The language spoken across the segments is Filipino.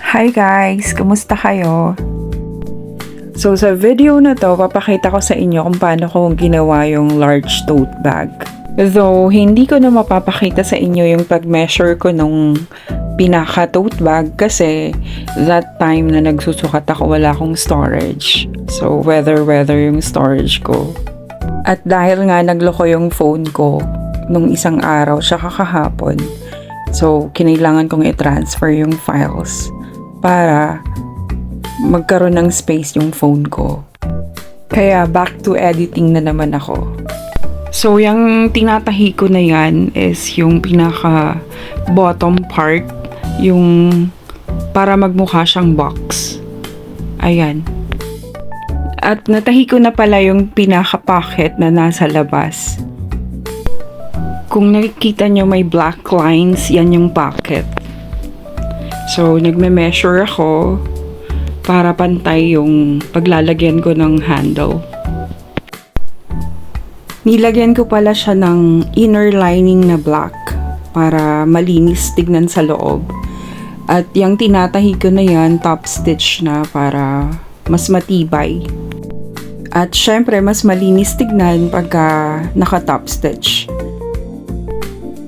Hi guys! Kumusta kayo? So sa video na to, papakita ko sa inyo kung paano ko ginawa yung large tote bag. Though hindi ko na mapapakita sa inyo yung pag-measure ko nung pinaka-tote bag kasi that time na nagsusukat ako wala akong storage. So weather yung storage ko. At dahil nga nagloko yung phone ko nung isang araw siya kakahapon, so kinailangan kong i-transfer yung files para magkaroon ng space yung phone ko. Kaya back to editing na naman ako. So yung tinatahi ko na yan is yung pinaka bottom part, yung para magmukha siyang box. Ayan. At natahi ko na pala yung pinaka pocket na nasa labas. Kung nakikita nyo may black lines, yan yung pocket. So nagme-measure ako para pantay yung paglalagyan ko ng handle. Nilagyan ko pala siya ng inner lining na black para malinis tignan sa loob. At yung tinatahi ko na yan, top stitch na para mas matibay. At syempre, mas malinis tignan pagka naka-top stitch.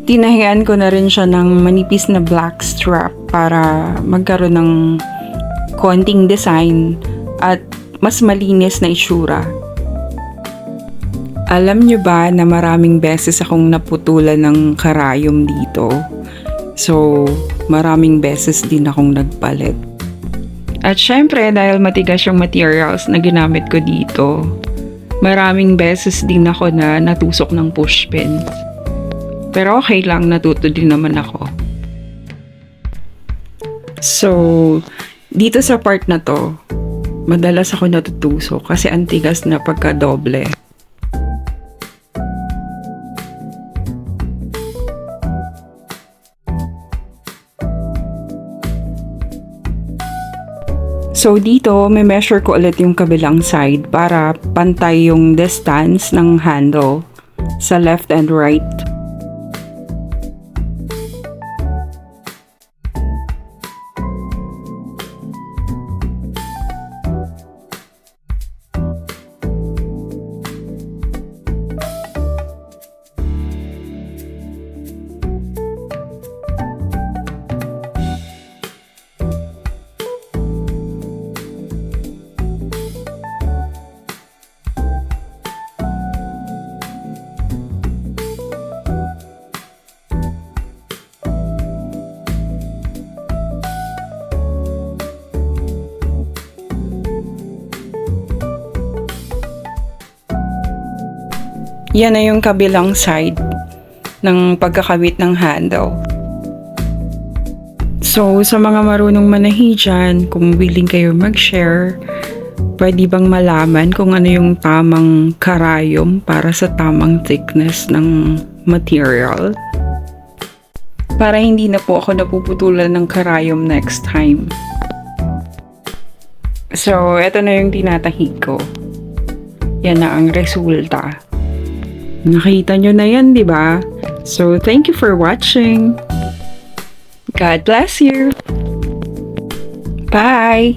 Tinahian ko na rin siya ng manipis na black strap para magkaroon ng konting design at mas malinis na itsura. Alam nyo ba na maraming beses akong naputulan ng karayom dito? So, maraming beses din akong nagpalit. At syempre, dahil matigas yung materials na ginamit ko dito, maraming beses din ako na natusok ng pushpin. Pero okay lang, natuto din naman ako. So, dito sa part na to, madalas ako natutusok kasi ang tigas na pagka-doble. So dito, may measure ko ulit yung kabilang side para pantay yung distance ng handle sa left and right. Yan na yung kabilang side ng pagkakabit ng handle. So, sa mga marunong manahi dyan, kung willing kayo mag-share, pwede bang malaman kung ano yung tamang karayom para sa tamang thickness ng material? Para hindi na po ako napuputulan ng karayom next time. So, eto na yung tinatahi ko. Yan na ang resulta. Nakita nyo na yan, di ba? So, thank you for watching. God bless you. Bye!